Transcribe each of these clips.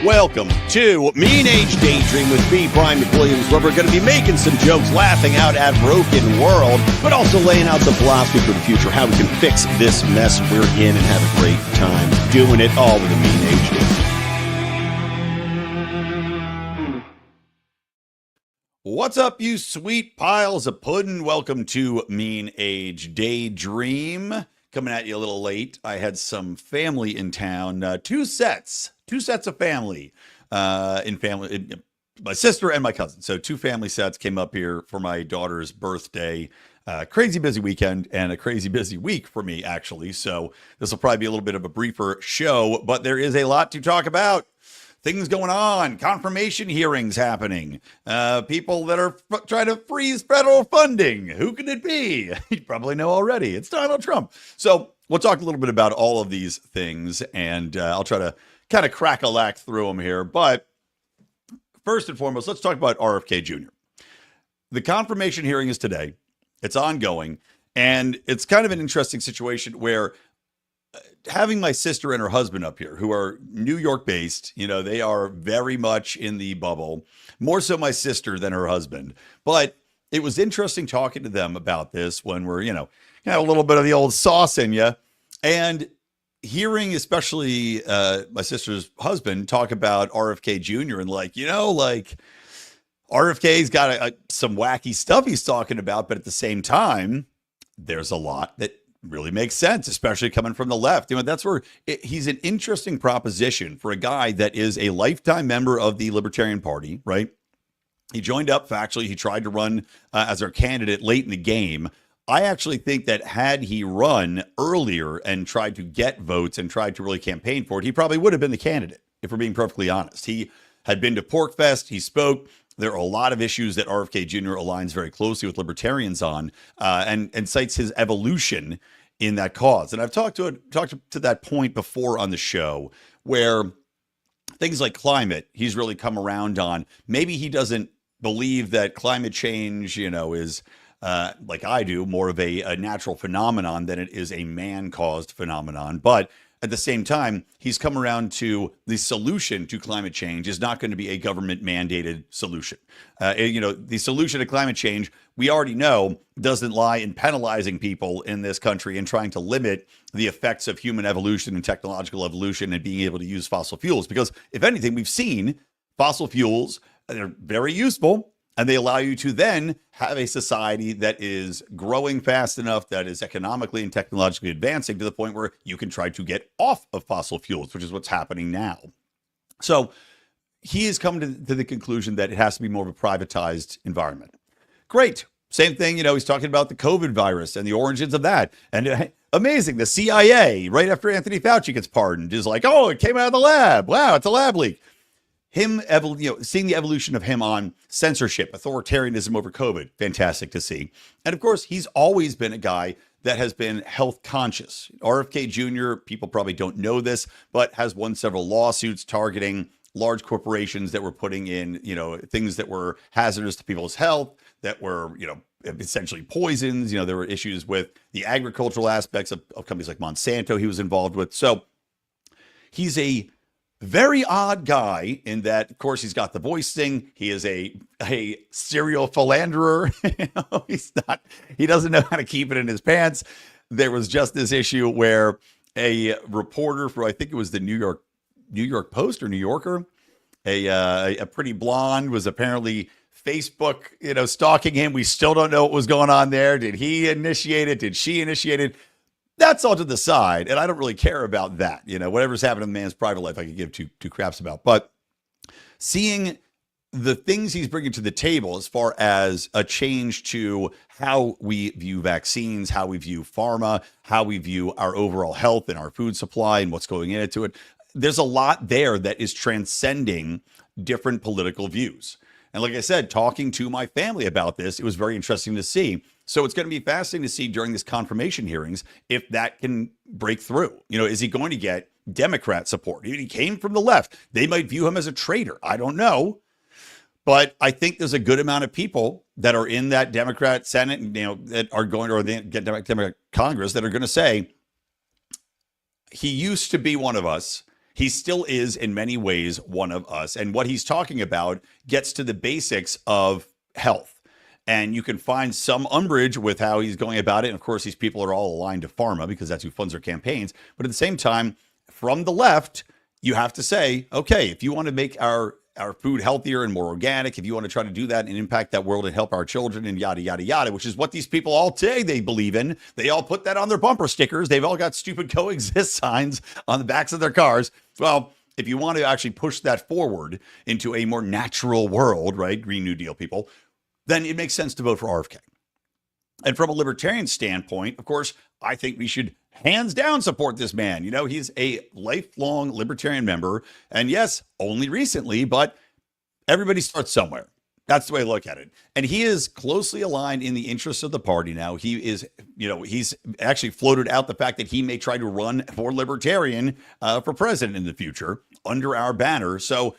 Welcome to Mean Age Daydream with me, Brian McWilliams, where we're going to be making some jokes, laughing out at broken world, but also laying out the philosophy for the future, how we can fix this mess we're in and have a great time doing it all with a Mean Age Daydream. What's up, you sweet piles of pudding? Welcome to Mean Age Daydream. Coming at you a little late. I had some family in town, two sets of family, my sister and my cousin. So two family sets came up here for my daughter's birthday. Crazy busy weekend and a crazy busy week for me, actually. So this will probably be a little bit of a briefer show, but there is a lot to talk about. Things going on, confirmation hearings happening, people that are trying to freeze federal funding. Who can it be? You probably know already. It's Donald Trump. So we'll talk a little bit about all of these things, and I'll try to kind of crack-a-lack through them here. But first and foremost, let's talk about RFK Jr. The confirmation hearing is today. It's ongoing, and it's kind of an interesting situation where having my sister and her husband up here, who are New York based, they are very much in the bubble, more so my sister than her husband. But it was interesting talking to them about this when we're, kind of a little bit of the old sauce in you, and hearing especially my sister's husband talk about RFK Jr. and RFK's got some wacky stuff he's talking about, but at the same time, there's a lot that really makes sense, especially coming from the left. That's where he's an interesting proposition for a guy that is a lifetime member of the Libertarian Party, right? He joined up factually. He tried to run as our candidate late in the game. I actually think that had he run earlier and tried to get votes and tried to really campaign for it, he probably would have been the candidate, if we're being perfectly honest. He had been to Porkfest. He spoke. There are a lot of issues that RFK Jr. aligns very closely with libertarians on, and cites his evolution in that cause. And I've talked to that point before on the show, where things like climate, he's really come around on. Maybe he doesn't believe that climate change, is like I do, more of a natural phenomenon than it is a man-caused phenomenon. But at the same time, he's come around to the solution to climate change is not going to be a government-mandated solution. The solution to climate change, we already know, doesn't lie in penalizing people in this country and trying to limit the effects of human evolution and technological evolution and being able to use fossil fuels. Because if anything, we've seen fossil fuels, they're very useful, and they allow you to then have a society that is growing fast enough, that is economically and technologically advancing to the point where you can try to get off of fossil fuels, which is what's happening now. So he has come to the conclusion that it has to be more of a privatized environment. Great. Same thing, he's talking about the COVID virus and the origins of that. And amazing, the CIA, right after Anthony Fauci gets pardoned, is like, oh, it came out of the lab. Wow, it's a lab leak. Him, seeing the evolution of him on censorship, authoritarianism over COVID, fantastic to see. And of course, he's always been a guy that has been health conscious. RFK Jr., people probably don't know this, but has won several lawsuits targeting large corporations that were putting in, things that were hazardous to people's health, that were, essentially poisons. There were issues with the agricultural aspects of companies like Monsanto he was involved with. So he's a very odd guy in that, of course, he's got the voice thing. He is a serial philanderer. He doesn't know how to keep it in his pants. There was just this issue where a reporter for, I think it was the New York Post or New Yorker, a pretty blonde, was apparently Facebook, stalking him. We still don't know what was going on there. Did he initiate it? Did she initiate it? That's all to the side, and I don't really care about that. Whatever's happening in the man's private life, I could give two craps about. But seeing the things he's bringing to the table as far as a change to how we view vaccines, how we view pharma, how we view our overall health and our food supply and what's going into it, there's a lot there that is transcending different political views. And like I said, talking to my family about this, it was very interesting to see. So it's going to be fascinating to see during this confirmation hearings if that can break through. Is he going to get Democrat support? He came from the left. They might view him as a traitor. I don't know. But I think there's a good amount of people that are in that Democrat Senate, that are going to, or the Democrat Congress, that are going to say, he used to be one of us. He still is in many ways one of us. And what he's talking about gets to the basics of health. And you can find some umbrage with how he's going about it. And of course, these people are all aligned to pharma because that's who funds their campaigns. But at the same time, from the left, you have to say, okay, if you want to make our food healthier and more organic, if you want to try to do that and impact that world and help our children and yada, yada, yada, which is what these people all say they believe in. They all put that on their bumper stickers. They've all got stupid coexist signs on the backs of their cars. Well, if you want to actually push that forward into a more natural world, right? Green New Deal people, then it makes sense to vote for RFK. And from a libertarian standpoint, of course, I think we should hands down support this man. You know, he's a lifelong libertarian member. And yes, only recently, but everybody starts somewhere. That's the way I look at it. And he is closely aligned in the interests of the party now. He is, you know, he's actually floated out the fact that he may try to run for libertarian for president in the future under our banner. So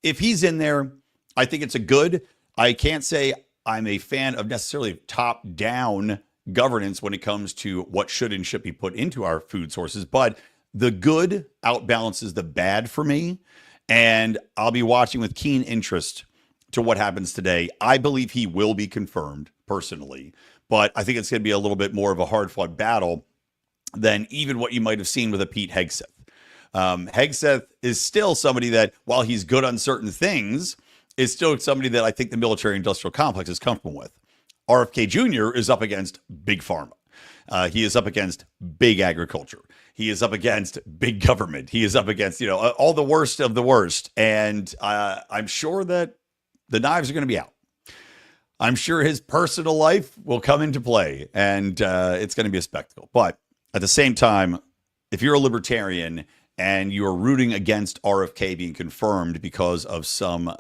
if he's in there, I think it's a good. I can't say I'm a fan of necessarily top-down governance when it comes to what should and should be put into our food sources, but the good outbalances the bad for me, and I'll be watching with keen interest to what happens today. I believe he will be confirmed personally, but I think it's going to be a little bit more of a hard-fought battle than even what you might have seen with a Pete Hegseth. Hegseth is still somebody that, while he's good on certain things, is still somebody that I think the military-industrial complex is comfortable with. RFK Jr. is up against big pharma. He is up against big agriculture. He is up against big government. He is up against, you know, all the worst of the worst. And I'm sure that the knives are going to be out. I'm sure his personal life will come into play, and it's going to be a spectacle. But at the same time, if you're a libertarian and you're rooting against RFK being confirmed because of some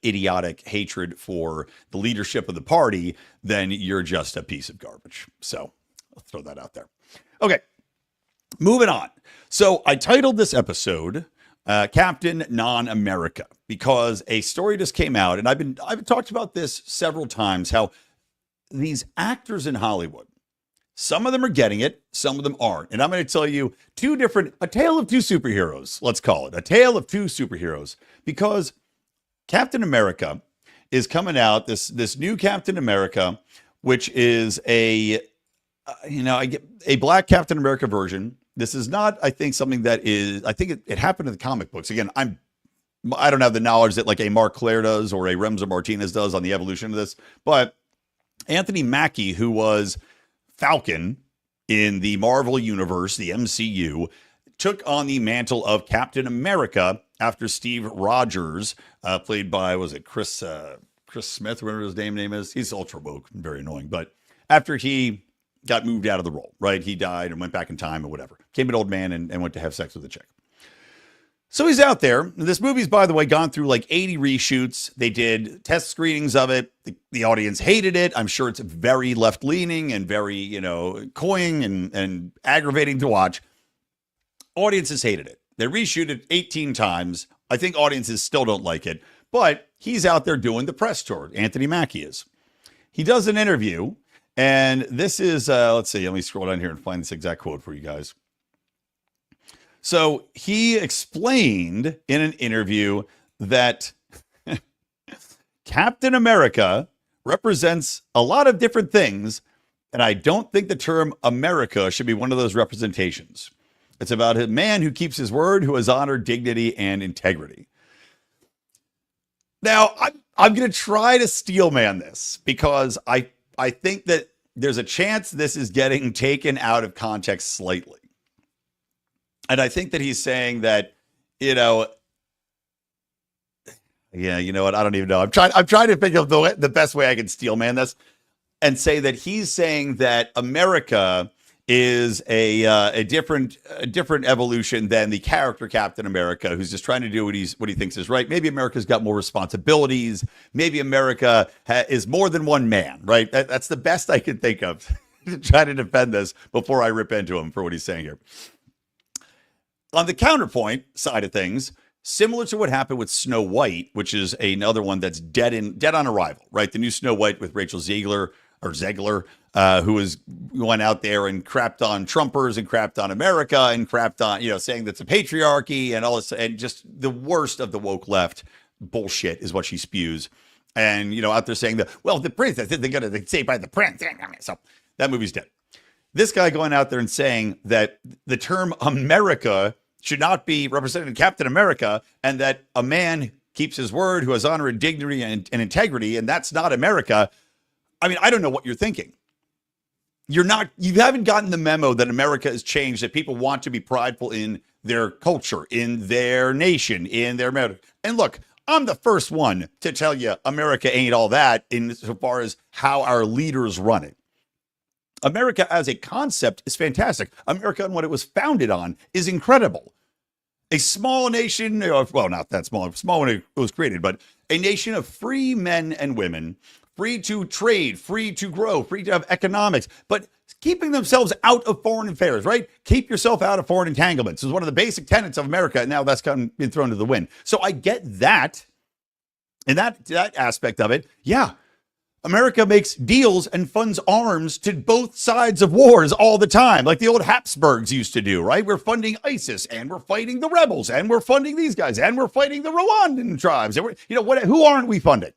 idiotic hatred for the leadership of the party, then you're just a piece of garbage. So I'll throw that out there. Okay, moving on. So I titled this episode Captain Non-America because a story just came out, and I've talked about this several times, how these actors in Hollywood, some of them are getting it, some of them aren't. And I'm going to tell you a tale of two superheroes, let's call it. A tale of two superheroes. Because Captain America is coming out, this new Captain America, which is a black Captain America version. This is not, I think, something that is, I think it happened in the comic books. Again, I don't have the knowledge that like a Mark Claire does or a Remza Martinez does on the evolution of this, but Anthony Mackie, who was Falcon in the Marvel Universe, the MCU, took on the mantle of Captain America after Steve Rogers, played by, was it Chris Smith, whatever his name is? He's ultra woke and very annoying. But after he got moved out of the role, right? He died and went back in time or whatever. Became an old man and went to have sex with a chick. So he's out there. This movie's, by the way, gone through like 80 reshoots. They did test screenings of it. The audience hated it. I'm sure it's very left-leaning and very, cloying and aggravating to watch. Audiences hated it. They reshoot it 18 times. I think audiences still don't like it. But he's out there doing the press tour. Anthony Mackie is. He does an interview. And this is, let's see, let me scroll down here and find this exact quote for you guys. So he explained in an interview that Captain America represents a lot of different things, and I don't think the term America should be one of those representations. It's about a man who keeps his word, who has honor, dignity, and integrity. Now, I'm going to try to steelman this because I think that there's a chance this is getting taken out of context slightly. And I think that he's saying that, you know what? I don't even know. I'm trying to think of the best way I can steelman this and say that he's saying that America is a different evolution than the character Captain America, who's just trying to do what he thinks is right. Maybe America's got more responsibilities. Maybe America is more than one man, right? That's the best I can think of to try to defend this before I rip into him for what he's saying here. On the counterpoint side of things, similar to what happened with Snow White, which is another one that's dead on arrival, right? The new Snow White with Rachel Ziegler. or Ziegler, went out there and crapped on Trumpers and crapped on America and crapped on, saying that's a patriarchy and all this, and just the worst of the woke left bullshit is what she spews. And, out there saying that, well, the prince, they're going to say by the prince. So that movie's dead. This guy going out there and saying that the term America should not be represented in Captain America, and that a man keeps his word who has honor and dignity and integrity, and that's not America. I mean, I don't know what you're thinking. You haven't gotten the memo that America has changed, that people want to be prideful in their culture, in their nation, in their merit. And look, I'm the first one to tell you America ain't all that in so far as how our leaders run it. America as a concept is fantastic. America and what it was founded on is incredible. A small nation, well, not that small when it was created, but a nation of free men and women, free to trade, free to grow, free to have economics, but keeping themselves out of foreign affairs, right? Keep yourself out of foreign entanglements is one of the basic tenets of America. And now that's been thrown to the wind. So I get that. And that aspect of it, yeah. America makes deals and funds arms to both sides of wars all the time, like the old Habsburgs used to do, right? We're funding ISIS, and we're fighting the rebels, and we're funding these guys, and we're fighting the Rwandan tribes. And who aren't we funding?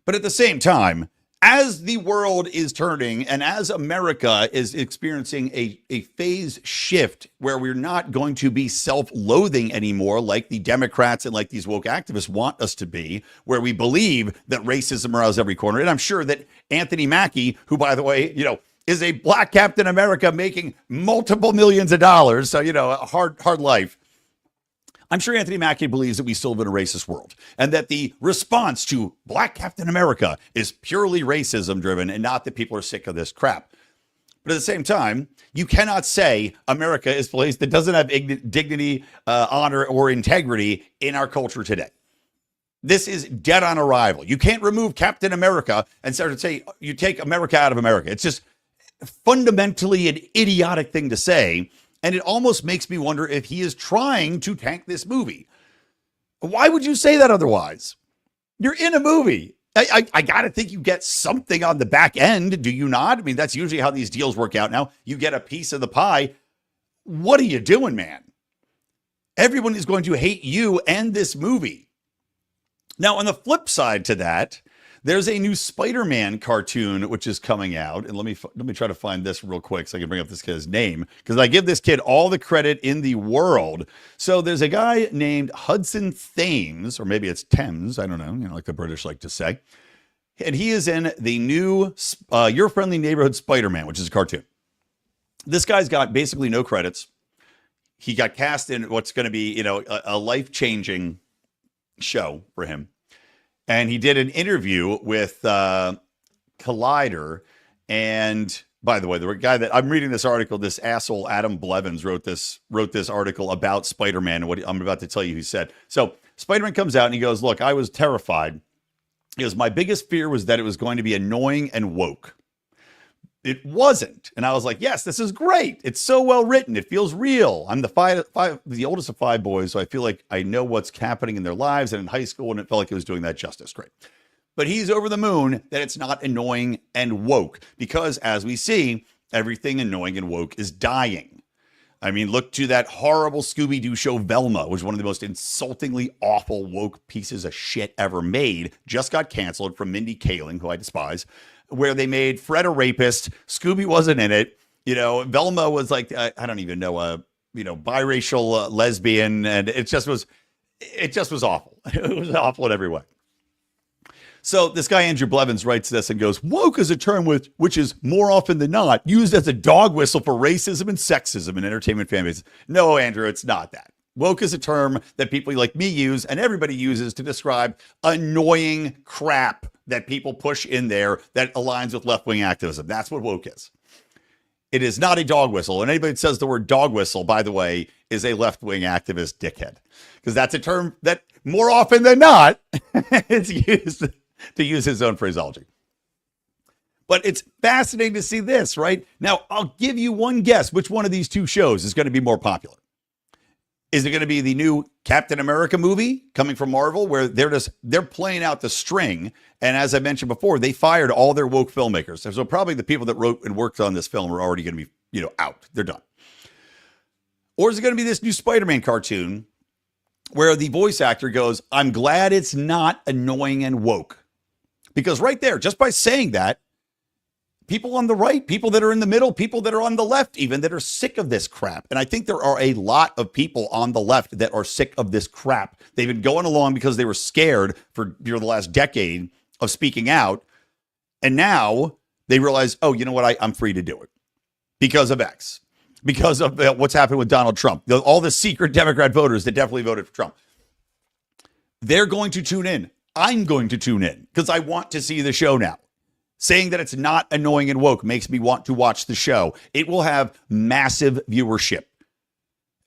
But at the same time, as the world is turning and as America is experiencing a phase shift where we're not going to be self-loathing anymore like the Democrats and like these woke activists want us to be, where we believe that racism around every corner. And I'm sure that Anthony Mackie, who, by the way, is a black Captain America making multiple millions of dollars. So, a hard life. I'm sure Anthony Mackie believes that we still live in a racist world and that the response to Black Captain America is purely racism driven and not that people are sick of this crap. But at the same time, you cannot say America is a place that doesn't have dignity, honor, or integrity in our culture today. This is dead on arrival. You can't remove Captain America and start to say you take America out of America. It's just fundamentally an idiotic thing to say. And it almost makes me wonder if he is trying to tank this movie. Why would you say that otherwise? You're in a movie. I got to think you get something on the back end, do you not? I mean, that's usually how these deals work out now. You get a piece of the pie. What are you doing, man? Everyone is going to hate you and this movie. Now, on the flip side to that, there's a new Spider-Man cartoon which is coming out, and let me try to find this real quick so I can bring up this kid's name, because I give this kid all the credit in the world. So there's a guy named Hudson Thames, or maybe it's Thames, I don't know, like the British like to say, and he is in the new Your Friendly Neighborhood Spider-Man, which is a cartoon. This guy's got basically no credits. He got cast in what's going to be, a life-changing show for him. And he did an interview with Collider. And by the way, the guy that I'm reading this article, this asshole Adam Blevins wrote this article about Spider-Man and what I'm about to tell you he said. So Spider-Man comes out and he goes, look, I was terrified. He goes, my biggest fear was that it was going to be annoying and woke. It wasn't. And I was like, yes, this is great. It's so well written. It feels real. I'm the oldest of five boys, so I feel like I know what's happening in their lives and in high school, and it felt like it was doing that justice. Great. But he's over the moon that it's not annoying and woke, because as we see, everything annoying and woke is dying. I mean, look to that horrible Scooby-Doo show, Velma, which was one of the most insultingly awful woke pieces of shit ever made. Just got canceled from Mindy Kaling, who I despise, where they made Fred a rapist. Scooby wasn't in it. Velma was like, I don't even know, biracial lesbian. And it just was awful. It was awful in every way. So this guy, Andrew Blevins, writes this and goes, woke is a term which is more often than not used as a dog whistle for racism and sexism in entertainment fan bases. No, Andrew, it's not that. Woke is a term that people like me use and everybody uses to describe annoying crap that people push in there that aligns with left-wing activism. That's what woke is. It is not a dog whistle. And anybody that says the word dog whistle, by the way, is a left-wing activist dickhead. Because that's a term that more often than not, it's used to use his own phraseology. But it's fascinating to see this, right? Now, I'll give you one guess which one of these two shows is going to be more popular. Is it going to be the new Captain America movie coming from Marvel where they're playing out the string? And as I mentioned before, they fired all their woke filmmakers. So probably the people that wrote and worked on this film are already going to be, out. They're done. Or is it going to be this new Spider-Man cartoon where the voice actor goes, I'm glad it's not annoying and woke? Because right there, just by saying that, people on the right, people that are in the middle, people that are on the left, even that are sick of this crap. And I think there are a lot of people on the left that are sick of this crap. They've been going along because they were scared for the last decade of speaking out. And now they realize, oh, you know what? I'm free to do it because of X, because of what's happened with Donald Trump, all the secret Democrat voters that definitely voted for Trump. They're going to tune in. I'm going to tune in because I want to see the show now. Saying that it's not annoying and woke makes me want to watch the show. It will have massive viewership.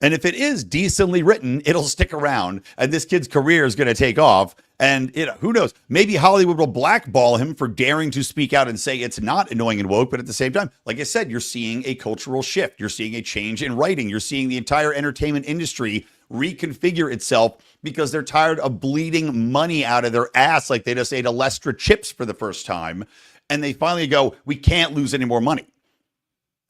And if it is decently written, it'll stick around and this kid's career is going to take off. And who knows? Maybe Hollywood will blackball him for daring to speak out and say it's not annoying and woke. But at the same time, like I said, you're seeing a cultural shift. You're seeing a change in writing. You're seeing the entire entertainment industry reconfigure itself because they're tired of bleeding money out of their ass like they just ate Alestra chips for the first time. And they finally go, we can't lose any more money.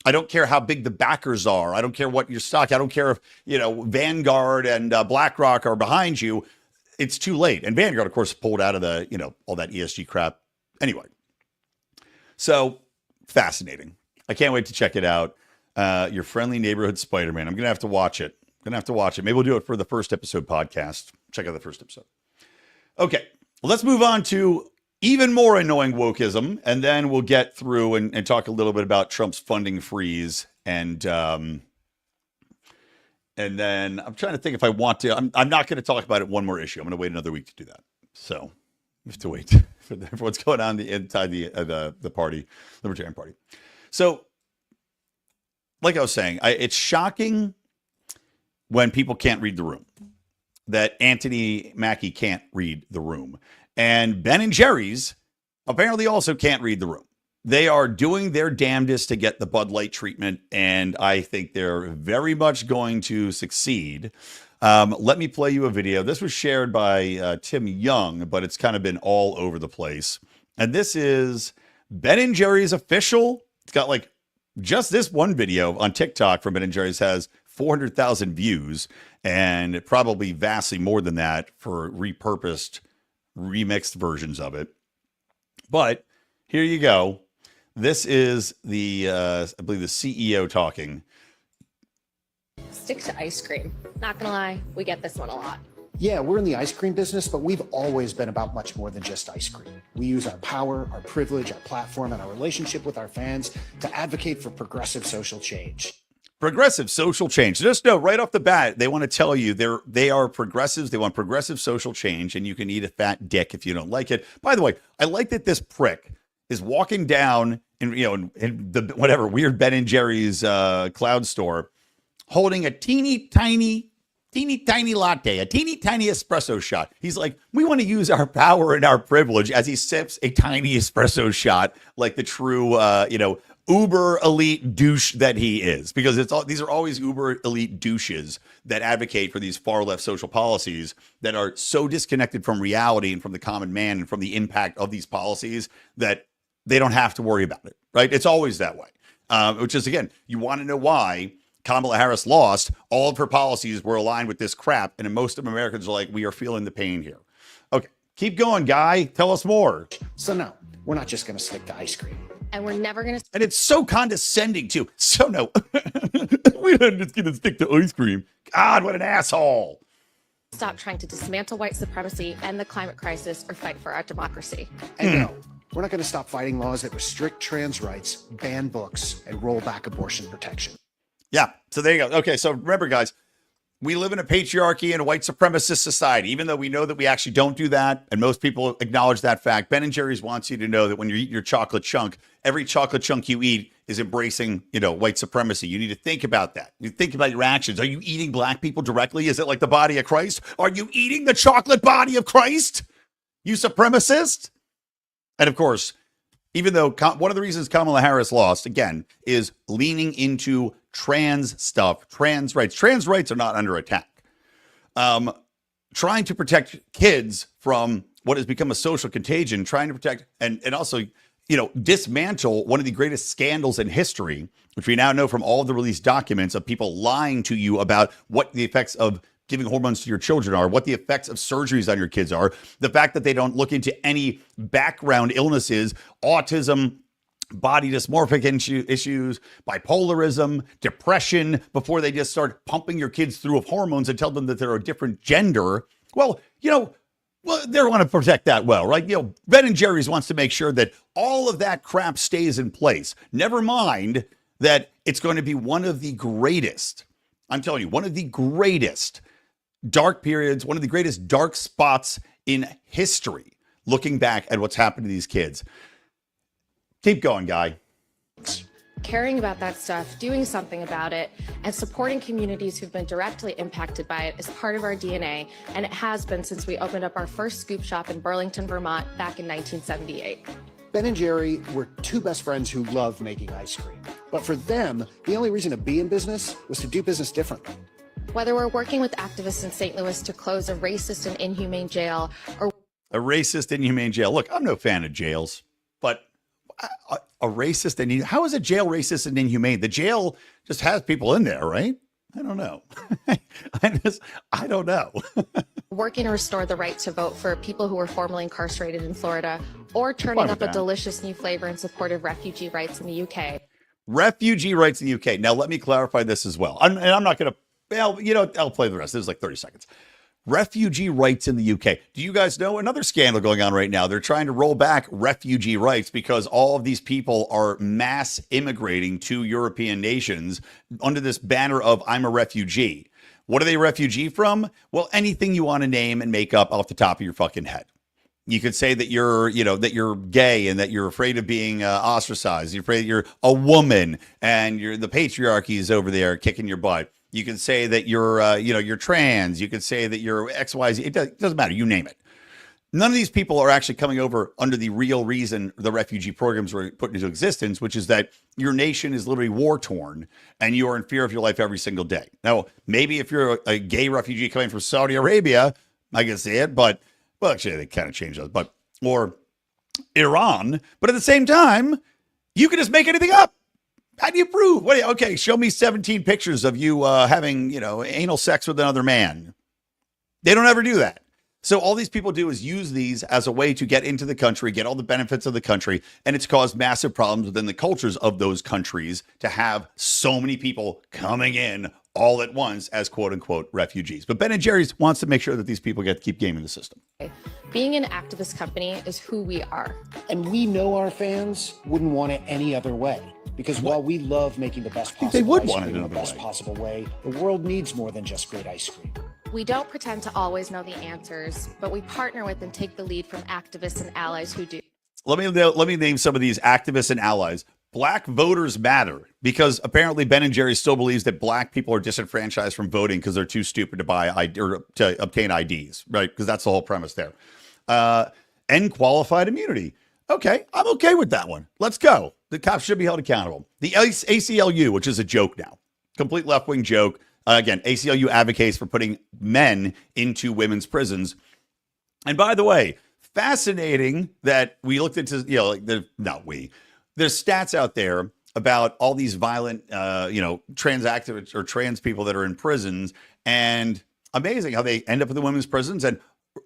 I don't care how big the backers are. I don't care what your stock. I don't care if, Vanguard and BlackRock are behind you. It's too late. And Vanguard, of course, pulled out of the, all that ESG crap. Anyway, so fascinating. I can't wait to check it out. Your friendly neighborhood Spider-Man. I'm going to have to watch it. Maybe we'll do it for the first episode podcast. Check out the first episode. Okay, well, let's move on to even more annoying wokeism, and then we'll get through and talk a little bit about Trump's funding freeze. And then I'm trying to think if I want to. I'm not going to talk about it one more issue. I'm going to wait another week to do that. So we have to wait for what's going on inside the party, Libertarian Party. So, like I was saying, it's shocking when people can't read the room. That Anthony Mackie can't read the room. And Ben and Jerry's apparently also can't read the room. They are doing their damnedest to get the Bud Light treatment, and I think they're very much going to succeed. Let me play you a video. This was shared by Tim Young, but it's kind of been all over the place. And this is Ben and Jerry's official. It's got like just this one video on TikTok from Ben and Jerry's has 400,000 views, and probably vastly more than that for repurposed remixed versions of it. But here you go. This is the I believe the CEO talking. Stick to ice cream. Not gonna lie, we get this one a lot. Yeah, we're in the ice cream business, but we've always been about much more than just ice cream. We use our power, our privilege, our platform, and our relationship with our fans to advocate for progressive social change. Progressive social change. Just know right off the bat, they want to tell you they are progressives. They want progressive social change, and you can eat a fat dick if you don't like it. By the way, I like that this prick is walking down in the whatever weird Ben and Jerry's cloud store, holding a teeny tiny latte, a teeny tiny espresso shot. He's like, we want to use our power and our privilege as he sips a tiny espresso shot, like the true uber elite douche that he is, because these are always uber elite douches that advocate for these far left social policies that are so disconnected from reality and from the common man and from the impact of these policies that they don't have to worry about it, right? It's always that way, which is, again, you want to know why Kamala Harris lost. All of her policies were aligned with this crap, and most of Americans are like, we are feeling the pain here. Okay, keep going, guy. Tell us more. So no, we're not just going to stick to ice cream. And we're never going to... And it's so condescending, too. So no, we're not just going to stick to ice cream. God, what an asshole. Stop trying to dismantle white supremacy, end the climate crisis, or fight for our democracy. And no, we're not going to stop fighting laws that restrict trans rights, ban books, and roll back abortion protection. Yeah, so there you go. Okay, so remember, guys, we live in a patriarchy and a white supremacist society, even though we know that we actually don't do that, and most people acknowledge that fact. Ben & Jerry's wants you to know that when you're eating your chocolate chunk, every chocolate chunk you eat is embracing, white supremacy. You need to think about that. You think about your actions. Are you eating black people directly? Is it like the body of Christ? Are you eating the chocolate body of Christ? You supremacist? And of course, even though one of the reasons Kamala Harris lost, again, is leaning into trans stuff, trans rights. Trans rights are not under attack. trying to protect kids from what has become a social contagion, trying to protect and also, dismantle one of the greatest scandals in history, which we now know from all of the released documents of people lying to you about what the effects of giving hormones to your children are, what the effects of surgeries on your kids are, the fact that they don't look into any background illnesses, autism, body dysmorphic issues, bipolarism, depression, before they just start pumping your kids through of hormones and tell them that they're a different gender. Well, they want to protect that well, right? Ben and Jerry's wants to make sure that all of that crap stays in place. Never mind that it's going to be one of the greatest, I'm telling you, one of the greatest dark periods, one of the greatest dark spots in history, looking back at what's happened to these kids. Keep going, guy. Caring about that stuff, doing something about it, and supporting communities who've been directly impacted by it is part of our DNA, and it has been since we opened up our first scoop shop in Burlington, Vermont back in 1978. Ben and Jerry were two best friends who loved making ice cream. But for them, the only reason to be in business was to do business differently. Whether we're working with activists in St. Louis to close a racist and inhumane jail, or a racist, inhumane jail. Look, I'm no fan of jails, but a racist and how is a jail racist and inhumane? The jail just has people in there, right? I don't know. I don't know. working to restore the right to vote for people who were formerly incarcerated in Florida, or turning up a delicious new flavor in support of refugee rights in the UK. Refugee rights in the UK. Now, let me clarify this as well. I'm not going to, I'll play the rest. This is like 30 seconds. Refugee rights in the UK. Do you guys know another scandal going on right now? They're trying to roll back refugee rights because all of these people are mass immigrating to European nations under this banner of I'm a refugee. What are they refugee from? Well, anything you want to name and make up off the top of your fucking head. You could say that you're, that you're gay and that you're afraid of being ostracized. You're afraid that you're a woman and the patriarchy is over there kicking your butt. You can say that you're, you're trans. You could say that you're XYZ. It doesn't matter. You name it. None of these people are actually coming over under the real reason the refugee programs were put into existence, which is that your nation is literally war torn and you are in fear of your life every single day. Now, maybe if you're a gay refugee coming from Saudi Arabia, I can see it, but well, actually, they kind of changed those, or Iran. But at the same time, you can just make anything up. How do you prove? Okay, show me 17 pictures of you having, anal sex with another man. They don't ever do that. So all these people do is use these as a way to get into the country, get all the benefits of the country, and it's caused massive problems within the cultures of those countries to have so many people coming in all at once as quote-unquote refugees. But Ben & Jerry's wants to make sure that these people get to keep gaming the system. Being an activist company is who we are. And we know our fans wouldn't want it any other way. Because while we love making the best possible they would ice want it cream another the best way. possible way, the world needs more than just great ice cream. We don't pretend to always know the answers, but we partner with and take the lead from activists and allies who do. Let me name some of these activists and allies. Black voters matter, because apparently Ben & Jerry still believes that black people are disenfranchised from voting because they're too stupid to buy or to obtain IDs, right? Because that's the whole premise there. End qualified immunity. Okay, I'm okay with that one. Let's go. The cops should be held accountable. The ACLU, which is a joke now, complete left-wing joke. Again, ACLU advocates for putting men into women's prisons. And by the way, fascinating that we looked into, there's stats out there about all these violent, trans activists or trans people that are in prisons, and amazing how they end up in the women's prisons, and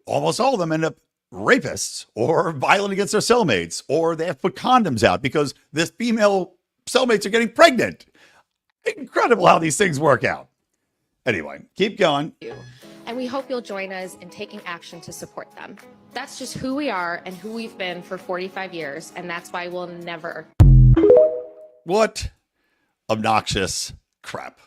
almost all of them end up rapists or violent against their cellmates, or they have to put condoms out because this female cellmates are getting pregnant. Incredible how these things work out. Anyway, keep going. And we hope you'll join us in taking action to support them. That's just who we are and who we've been for 45 years, and that's why we'll never. What obnoxious crap.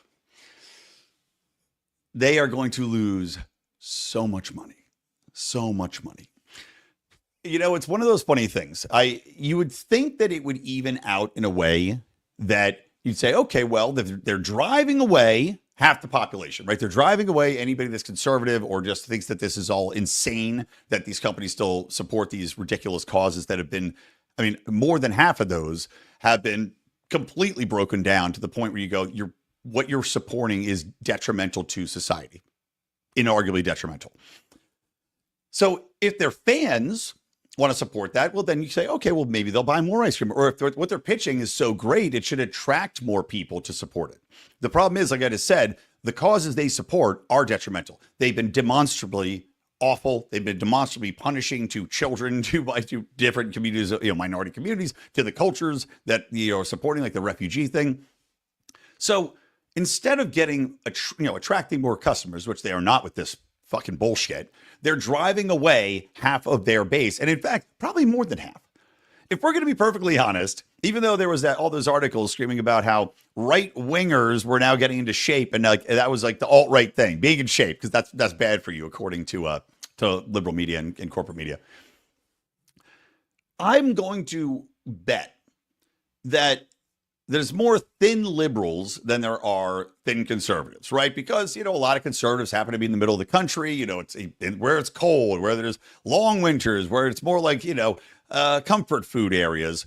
They are going to lose so much money. So much money. It's one of those funny things. You would think that it would even out in a way that you'd say, okay, well, they're driving away half the population, right? They're driving away anybody that's conservative or just thinks that this is all insane, that these companies still support these ridiculous causes that have been, more than half of those have been completely broken down to the point where you go, what you're supporting is detrimental to society. inarguably detrimental. So if their fans want to support that, well, then you say, okay, well, maybe they'll buy more ice cream. Or if what they're pitching is so great, it should attract more people to support it. The problem is, like I just said, the causes they support are detrimental. They've been demonstrably awful. They've been demonstrably punishing to children, to different communities, minority communities, to the cultures that are supporting, like the refugee thing. So instead of getting, attracting more customers, which they are not with this fucking bullshit, they're driving away half of their base. And in fact, probably more than half. If we're going to be perfectly honest, even though there was all those articles screaming about how right wingers were now getting into shape, and like that was like the alt-right thing, being in shape, because that's bad for you, according to liberal media and corporate media. I'm going to bet that there's more thin liberals than there are thin conservatives, right? Because, a lot of conservatives happen to be in the middle of the country, it's where it's cold, where there's long winters, where it's more like, comfort food areas.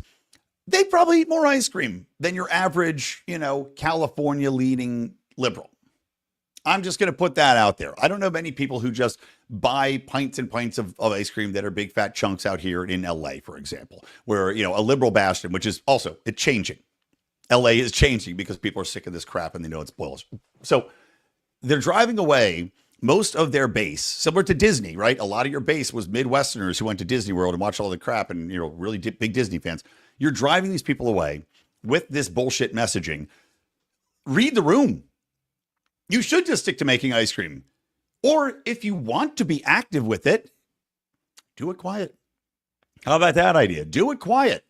They probably eat more ice cream than your average, California leaning liberal. I'm just going to put that out there. I don't know many people who just buy pints and pints of ice cream that are big fat chunks out here in LA, for example, where, a liberal bastion, which is also, it's changing. LA is changing because people are sick of this crap and they know it's bullshit. So they're driving away most of their base, similar to Disney, right? A lot of your base was Midwesterners who went to Disney World and watched all the crap and, really big Disney fans. You're driving these people away with this bullshit messaging. Read the room. You should just stick to making ice cream. Or if you want to be active with it, do it quiet. How about that idea? Do it quiet.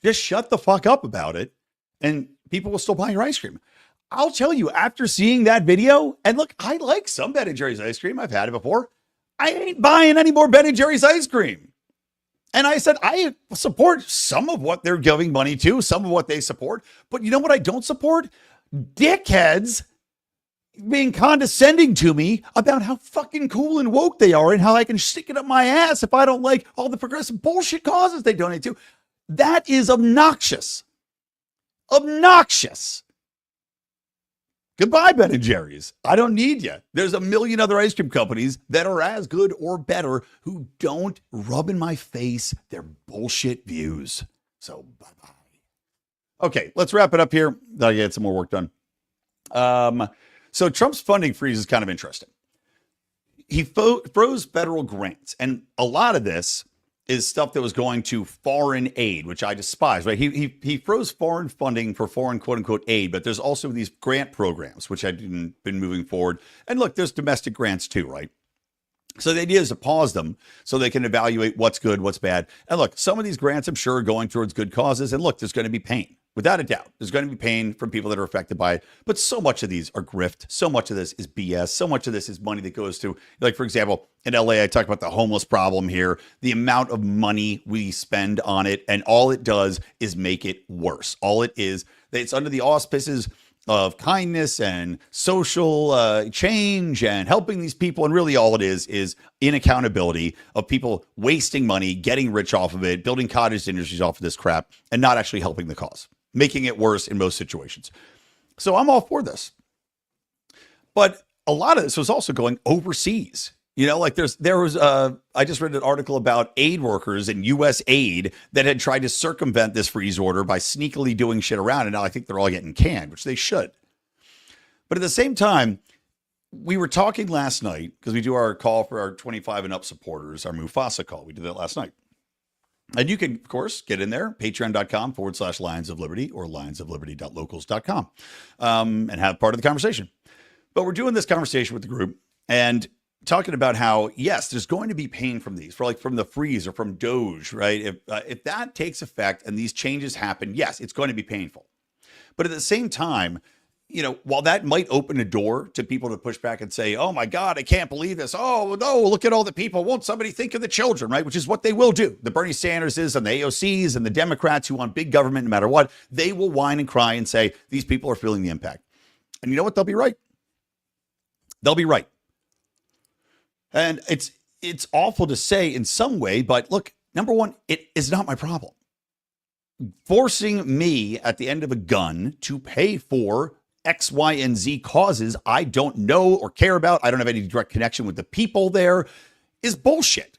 Just shut the fuck up about it, and people will still buy your ice cream. I'll tell you, after seeing that video, and look, I like some Ben & Jerry's ice cream. I've had it before. I ain't buying any more Ben & Jerry's ice cream. And I said, I support some of what they're giving money to, some of what they support. But you know what I don't support? Dickheads being condescending to me about how fucking cool and woke they are and how I can stick it up my ass if I don't like all the progressive bullshit causes they donate to. That is obnoxious. Obnoxious. Goodbye, Ben & Jerry's. I don't need you. There's a million other ice cream companies that are as good or better who don't rub in my face their bullshit views. So, bye-bye. Okay, let's wrap it up here. I'll get some more work done. So Trump's funding freeze is kind of interesting. He froze federal grants, and a lot of this is stuff that was going to foreign aid, which I despise, right? He froze foreign funding for foreign quote unquote aid, but there's also these grant programs, which had been moving forward. And look, there's domestic grants too, right? So the idea is to pause them so they can evaluate what's good, what's bad. And look, some of these grants I'm sure are going towards good causes. And look, there's going to be pain. Without a doubt, there's going to be pain from people that are affected by it. But so much of these are grift. So much of this is BS. So much of this is money that goes to, like, for example, in LA, I talk about the homeless problem here, the amount of money we spend on it. And all it does is make it worse. All it is, it's under the auspices of kindness and social change and helping these people. And really all it is inaccountability of people wasting money, getting rich off of it, building cottage industries off of this crap, and not actually helping the cause, making it worse in most situations. So I'm all for this. But a lot of this was also going overseas. Like there was I just read an article about aid workers in U.S. aid that had tried to circumvent this freeze order by sneakily doing shit around. And now I think they're all getting canned, which they should. But at the same time, we were talking last night because we do our call for our 25 and up supporters, our Mufasa call. We did that last night. And you can, of course, get in there, patreon.com/Lions of Liberty or lionsofliberty.locals.com and have part of the conversation. But we're doing this conversation with the group and talking about how, yes, there's going to be pain from these, from the freeze or from Doge, right? If that takes effect and these changes happen, yes, it's going to be painful. But at the same time, while that might open a door to people to push back and say, oh my God, I can't believe this. Oh no, look at all the people. Won't somebody think of the children, right? Which is what they will do. The Bernie Sanderses and the AOCs and the Democrats who want big government no matter what, they will whine and cry and say, these people are feeling the impact. And you know what? They'll be right. They'll be right. And it's awful to say in some way, but look, number one, it is not my problem. Forcing me at the end of a gun to pay for X, Y, and Z causes I don't know or care about, I don't have any direct connection with the people there, is bullshit.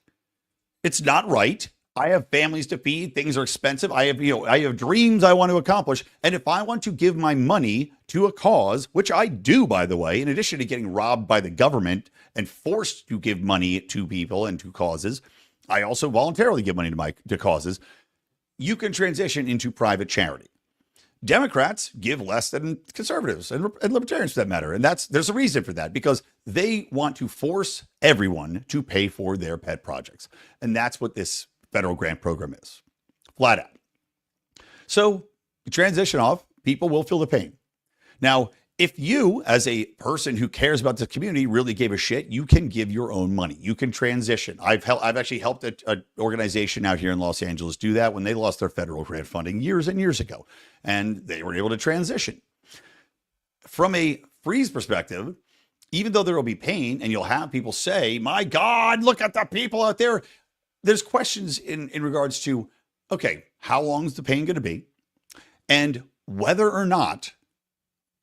It's not right. I have families to feed. Things are expensive. I have dreams I want to accomplish. And if I want to give my money to a cause, which I do, by the way, in addition to getting robbed by the government and forced to give money to people and to causes, I also voluntarily give money to causes. You can transition into private charity. Democrats give less than conservatives and libertarians for that matter. And there's a reason for that, because they want to force everyone to pay for their pet projects. And that's what this federal grant program is, flat out. So you transition off, people will feel the pain. Now, if you, as a person who cares about the community, really gave a shit, you can give your own money. You can transition. I've actually helped an organization out here in Los Angeles do that when they lost their federal grant funding years and years ago, and they were able to transition. From a freeze perspective, even though there will be pain and you'll have people say, my God, look at the people out there, there's questions in regards to, okay, how long is the pain going to be? And whether or not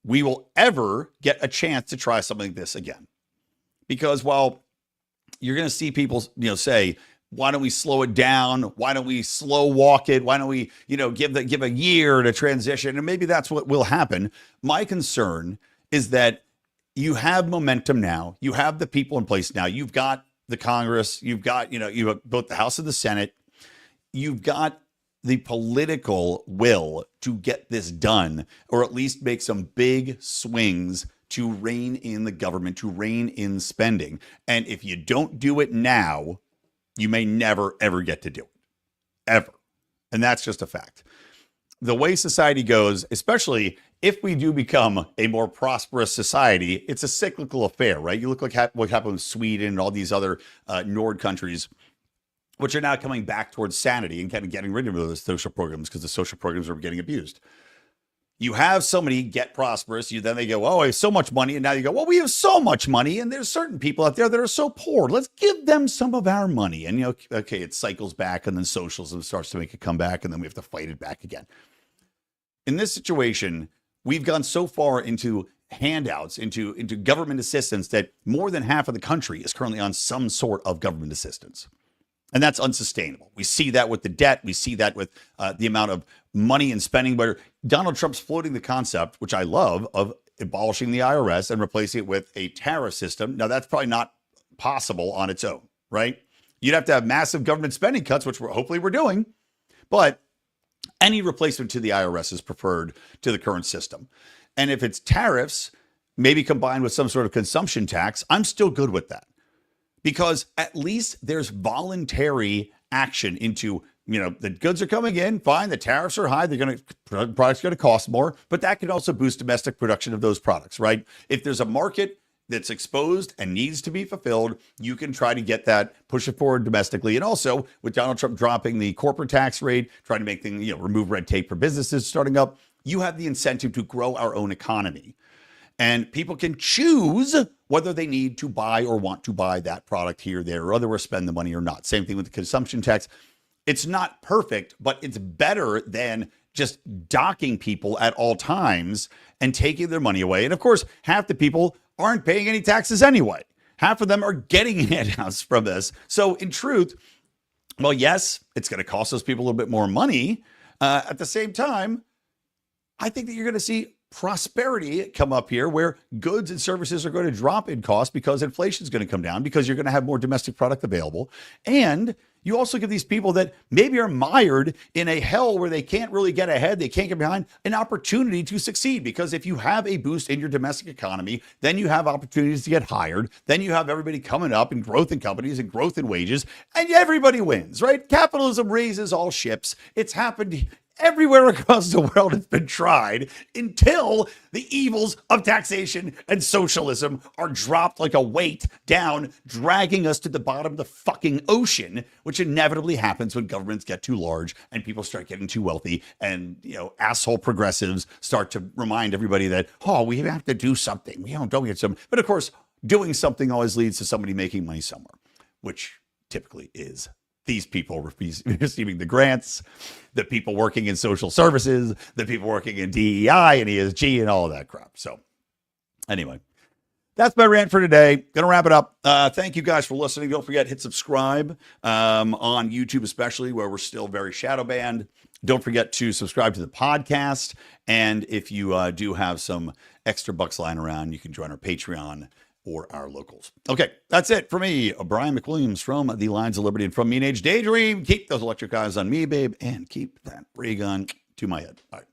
we will ever get a chance to try something like this again. Because while you're going to see people, say, why don't we slow it down? Why don't we slow walk it? Why don't we, give a year to transition? And maybe that's what will happen. My concern is that you have momentum now. You have the people in place now. You've got the Congress. You've got, you have both the House and the Senate. You've got the political will to get this done, or at least make some big swings to rein in the government, to rein in spending. And if you don't do it now, you may never, ever get to do it, ever. And that's just a fact. The way society goes, especially if we do become a more prosperous society, it's a cyclical affair, right? You look like what happened with Sweden and all these other Nord countries, which are now coming back towards sanity and kind of getting rid of those social programs because the social programs are getting abused. You have somebody get prosperous, then they go, oh, I have so much money. And now you go, well, we have so much money. And there's certain people out there that are so poor. Let's give them some of our money. And, okay, it cycles back, and then socialism starts to make a comeback, and then we have to fight it back again. In this situation, we've gone so far into handouts, into government assistance, that more than half of the country is currently on some sort of government assistance. And that's unsustainable. We see that with the debt. We see that with the amount of money and spending, where Donald Trump's floating the concept, which I love, of abolishing the IRS and replacing it with a tariff system. Now, that's probably not possible on its own, right? You'd have to have massive government spending cuts, which hopefully we're doing. But any replacement to the IRS is preferred to the current system. And if it's tariffs, maybe combined with some sort of consumption tax, I'm still good with that. Because at least there's voluntary action into, the goods are coming in, fine, the tariffs are high, products are going to cost more, but that can also boost domestic production of those products, right? If there's a market that's exposed and needs to be fulfilled, you can try to get that, push it forward domestically. And also with Donald Trump dropping the corporate tax rate, trying to make things, remove red tape for businesses starting up, you have the incentive to grow our own economy. And people can choose whether they need to buy or want to buy that product here, there, or otherwise spend the money or not. Same thing with the consumption tax. It's not perfect, but it's better than just docking people at all times and taking their money away. And of course, half the people aren't paying any taxes anyway. Half of them are getting handouts from this. So in truth, well, yes, it's going to cost those people a little bit more money. At the same time, I think that you're going to see prosperity come up here, where goods and services are going to drop in cost because inflation is going to come down, because you're going to have more domestic product available. And you also give these people that maybe are mired in a hell where they can't really get ahead, they can't get behind, an opportunity to succeed. Because if you have a boost in your domestic economy, then you have opportunities to get hired. Then you have everybody coming up, and growth in companies and growth in wages, and everybody wins, right? Capitalism raises all ships. It's happened everywhere across the world. It's been tried until the evils of taxation and socialism are dropped like a weight down, dragging us to the bottom of the fucking ocean, which inevitably happens when governments get too large and people start getting too wealthy, and, asshole progressives start to remind everybody that, oh, we have to do something. We don't get some. But of course, doing something always leads to somebody making money somewhere, which typically is these people receiving the grants, the people working in social services, the people working in DEI and ESG and all of that crap. So Anyway, that's my rant for today. Gonna wrap it up. Thank you guys for listening. Don't forget, hit subscribe on YouTube, especially where we're still very shadow banned. Don't forget to subscribe to the podcast. And if you do have some extra bucks lying around, you can join our Patreon or our locals. Okay, that's it for me, Brian McWilliams from the Lines of Liberty and from Mean Age Daydream. Keep those electric eyes on me, babe, and keep that ray gun to my head. All right.